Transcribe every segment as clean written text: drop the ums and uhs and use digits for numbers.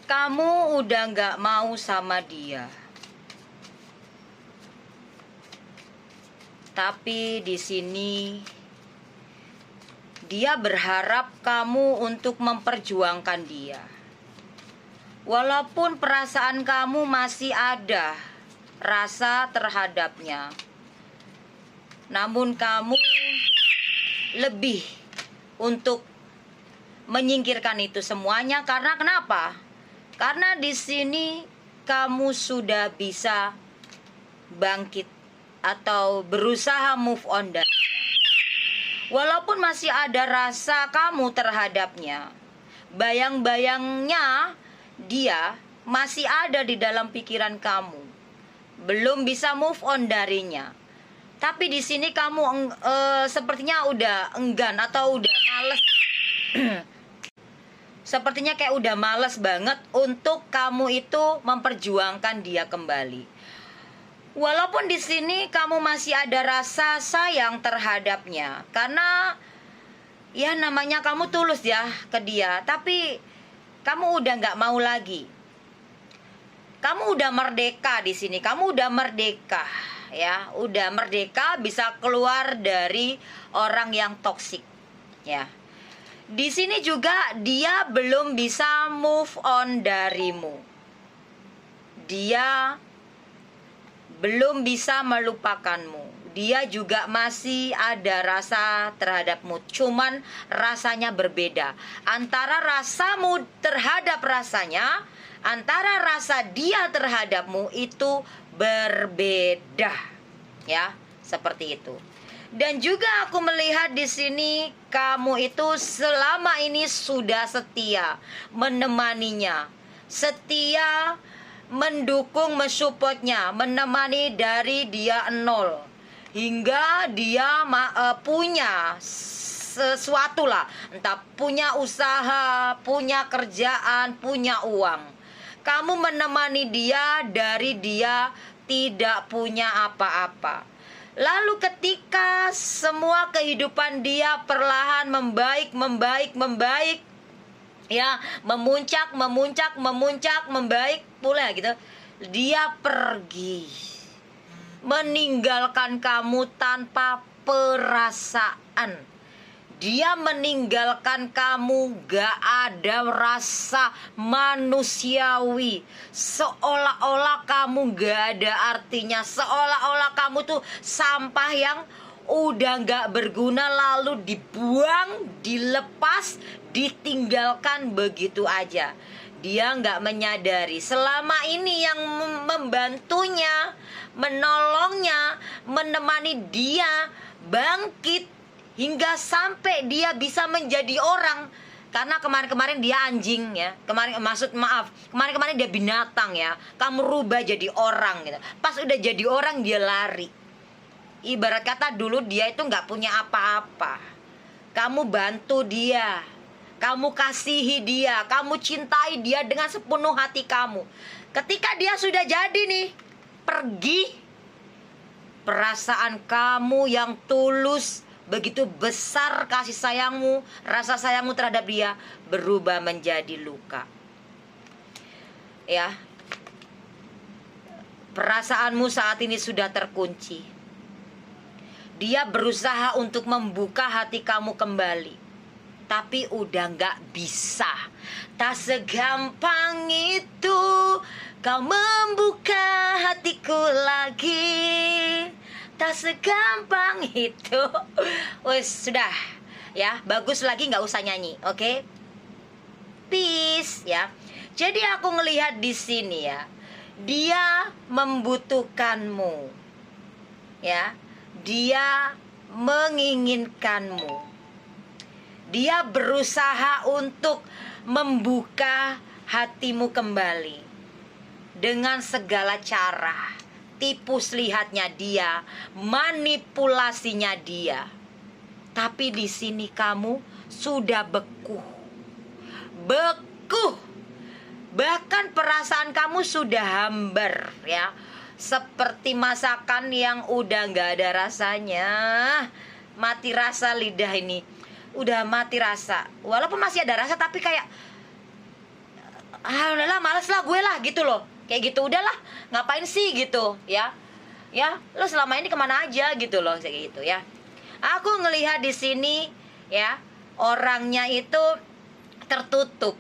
Kamu udah nggak mau sama dia. Tapi di sini dia berharap kamu untuk memperjuangkan dia. Walaupun perasaan kamu masih ada rasa terhadapnya, namun kamu lebih untuk menyingkirkan itu semuanya. Karena kenapa? Karena di sini kamu sudah bisa bangkit atau berusaha move on darinya. Walaupun masih ada rasa kamu terhadapnya, bayang-bayangnya dia masih ada di dalam pikiran kamu, belum bisa move on darinya. Tapi di sini kamu sepertinya udah enggan atau udah males. Sepertinya kayak udah males banget untuk kamu itu memperjuangkan dia kembali. Walaupun di sini kamu masih ada rasa sayang terhadapnya, karena ya namanya kamu tulus ya ke dia, tapi kamu udah nggak mau lagi. Kamu udah merdeka di sini, kamu udah merdeka ya, udah merdeka bisa keluar dari orang yang toksik ya. Di sini juga dia belum bisa move on darimu. Dia belum bisa melupakanmu. Dia juga masih ada rasa terhadapmu, cuman rasanya berbeda. Antara rasamu terhadap rasanya, antara rasa dia terhadapmu itu berbeda. Ya, seperti itu. Dan juga aku melihat di sini kamu itu selama ini sudah setia menemaninya, setia mendukung, mensupportnya, menemani dari dia nol hingga dia punya sesuatu lah, entah punya usaha, punya kerjaan, punya uang. Kamu menemani dia dari dia tidak punya apa-apa. Lalu ketika semua kehidupan dia perlahan membaik, ya, memuncak, membaik pula gitu, dia pergi, meninggalkan kamu tanpa perasaan. Dia meninggalkan kamu gak ada rasa manusiawi, seolah-olah kamu gak ada artinya, seolah-olah kamu tuh sampah yang udah gak berguna, lalu dibuang, dilepas, ditinggalkan begitu aja. Dia gak menyadari selama ini yang membantunya, menolongnya, menemani dia bangkit hingga sampai dia bisa menjadi orang. Karena kemarin-kemarin dia anjing ya, kemarin-kemarin dia binatang ya, kamu rubah jadi orang gitu. Pas udah jadi orang dia lari. Ibarat kata dulu dia itu gak punya apa-apa, kamu bantu dia, kamu kasihi dia, kamu cintai dia dengan sepenuh hati kamu. Ketika dia sudah jadi nih, pergi, perasaan kamu yang tulus, begitu besar kasih sayangmu, rasa sayangmu terhadap dia berubah menjadi luka. Ya, perasaanmu saat ini sudah terkunci. Dia berusaha untuk membuka hati kamu kembali, tapi udah gak bisa. Tak segampang itu kau membuka hatiku lagi, tak segampang itu. Wes sudah ya, bagus lagi nggak usah nyanyi, oke? Peace ya. Jadi aku ngelihat di sini ya, dia membutuhkanmu, ya, dia menginginkanmu, dia berusaha untuk membuka hatimu kembali dengan segala cara. Tipu lihatnya dia, manipulasinya dia. Tapi di sini kamu sudah beku. Bahkan perasaan kamu sudah hambar ya. Seperti masakan yang udah gak ada rasanya. Mati rasa lidah ini. Udah mati rasa. Walaupun masih ada rasa tapi kayak udahlah males lah gue lah gitu loh, kayak gitu, udahlah ngapain sih gitu ya, lo selama ini kemana aja gitu loh, kayak gitu ya. Aku ngelihat di sini ya, orangnya itu tertutup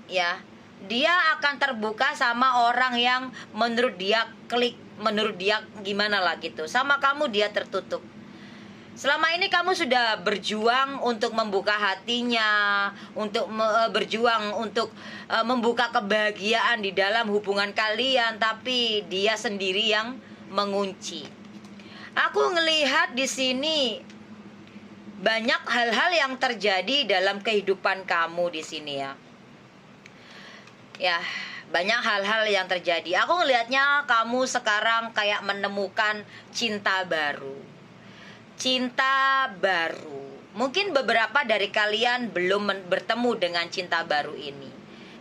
ya, dia akan terbuka sama orang yang menurut dia klik, menurut dia gimana lah gitu. Sama kamu dia tertutup. Selama ini kamu sudah berjuang untuk membuka hatinya, untuk berjuang untuk membuka kebahagiaan di dalam hubungan kalian, tapi dia sendiri yang mengunci. Aku ngelihat di sini banyak hal-hal yang terjadi dalam kehidupan kamu di sini ya. Ya, banyak hal-hal yang terjadi. Aku ngelihatnya kamu sekarang kayak menemukan cinta baru. Cinta baru. Mungkin beberapa dari kalian belum bertemu dengan cinta baru ini,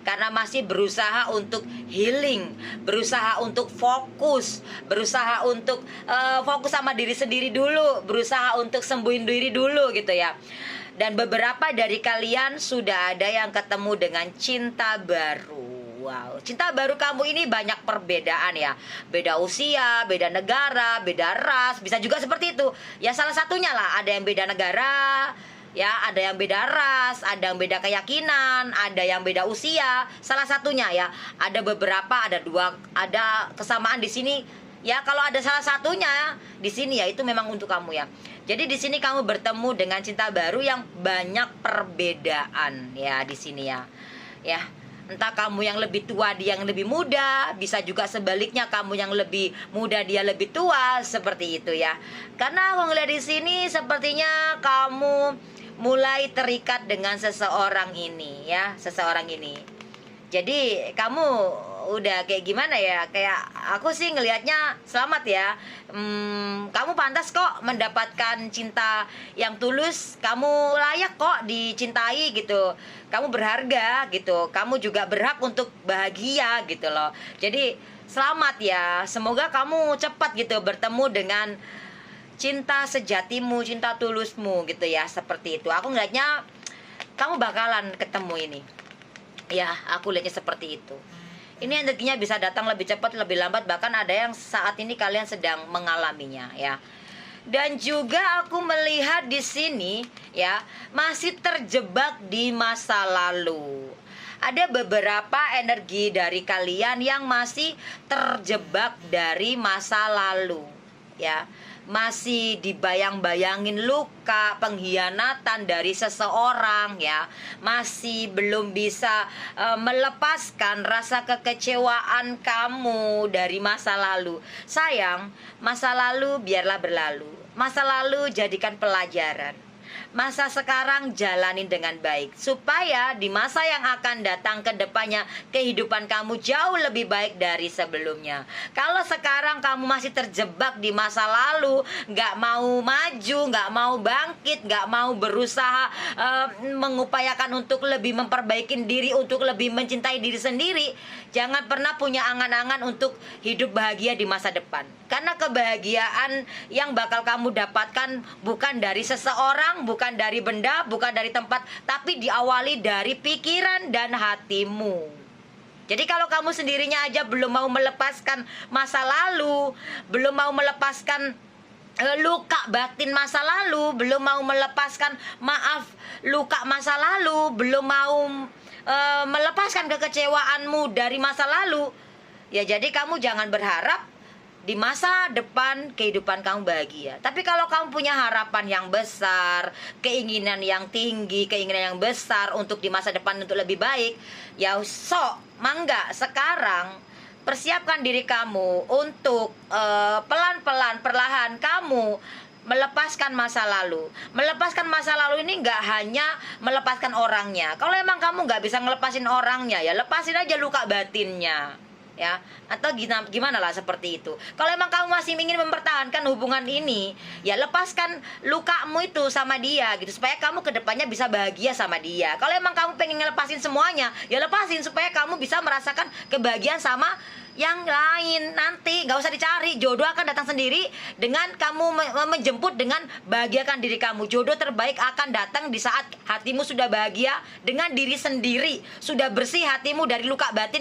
karena masih berusaha untuk healing, berusaha untuk fokus, berusaha untuk fokus sama diri sendiri dulu, berusaha untuk sembuhin diri dulu gitu ya. Dan beberapa dari kalian sudah ada yang ketemu dengan cinta baru. Wow, cinta baru kamu ini banyak perbedaan ya. Beda usia, beda negara, beda ras, bisa juga seperti itu. Ya salah satunya lah, ada yang beda negara, ya ada yang beda ras, ada yang beda keyakinan, ada yang beda usia. Salah satunya ya, ada beberapa, ada dua, ada kesamaan di sini. Ya kalau ada salah satunya di sini ya, itu memang untuk kamu ya. Jadi di sini kamu bertemu dengan cinta baru yang banyak perbedaan ya di sini ya. Ya. Entah kamu yang lebih tua, dia yang lebih muda. Bisa juga sebaliknya, kamu yang lebih muda, dia lebih tua. Seperti itu ya. Karena aku ngeliat di sini sepertinya kamu mulai terikat dengan seseorang ini ya, seseorang ini. Jadi kamu udah kayak gimana ya, kayak aku sih ngelihatnya selamat ya. Kamu pantas kok mendapatkan cinta yang tulus. Kamu layak kok dicintai gitu. Kamu berharga gitu. Kamu juga berhak untuk bahagia gitu loh. Jadi selamat ya. Semoga kamu cepat gitu bertemu dengan cinta sejatimu, cinta tulusmu gitu ya. Seperti itu. Aku ngelihatnya kamu bakalan ketemu ini. Ya, aku lihatnya seperti itu. Ini energinya bisa datang lebih cepat, lebih lambat. Bahkan ada yang saat ini kalian sedang mengalaminya ya. Dan juga aku melihat di sini ya, masih terjebak di masa lalu. Ada beberapa energi dari kalian yang masih terjebak dari masa lalu ya. Masih dibayang-bayangin luka, pengkhianatan dari seseorang ya. Masih belum bisa melepaskan rasa kekecewaan kamu dari masa lalu. Sayang, masa lalu biarlah berlalu. Masa lalu jadikan pelajaran. Masa sekarang jalanin dengan baik, supaya di masa yang akan datang ke depannya kehidupan kamu jauh lebih baik dari sebelumnya. Kalau sekarang kamu masih terjebak di masa lalu, gak mau maju, gak mau bangkit, gak mau berusaha mengupayakan untuk lebih memperbaiki diri, untuk lebih mencintai diri sendiri, jangan pernah punya angan-angan untuk hidup bahagia di masa depan. Karena kebahagiaan yang bakal kamu dapatkan bukan dari seseorang, bukan dari benda, bukan dari tempat, tapi diawali dari pikiran dan hatimu. Jadi kalau kamu sendirinya aja belum mau melepaskan masa lalu, belum mau melepaskan luka batin masa lalu, belum mau melepaskan luka masa lalu, belum mau melepaskan kekecewaanmu dari masa lalu, ya jadi kamu jangan berharap di masa depan kehidupan kamu bahagia. Tapi kalau kamu punya harapan yang besar, keinginan yang tinggi, keinginan yang besar untuk di masa depan untuk lebih baik, ya mangga sekarang persiapkan diri kamu untuk pelan-pelan, perlahan kamu melepaskan masa lalu. Melepaskan masa lalu ini nggak hanya melepaskan orangnya. Kalau emang kamu nggak bisa ngelepasin orangnya, ya lepasin aja luka batinnya ya, atau gimana lah seperti itu. Kalau emang kamu masih ingin mempertahankan hubungan ini, ya lepaskan lukamu itu sama dia gitu, supaya kamu kedepannya bisa bahagia sama dia. Kalau emang kamu pengen ngelepasin semuanya, ya lepasin supaya kamu bisa merasakan kebahagiaan sama yang lain. Nanti nggak usah dicari, jodoh akan datang sendiri dengan kamu menjemput, dengan bahagiakan diri kamu. Jodoh terbaik akan datang di saat hatimu sudah bahagia dengan diri sendiri, sudah bersih hatimu dari luka batin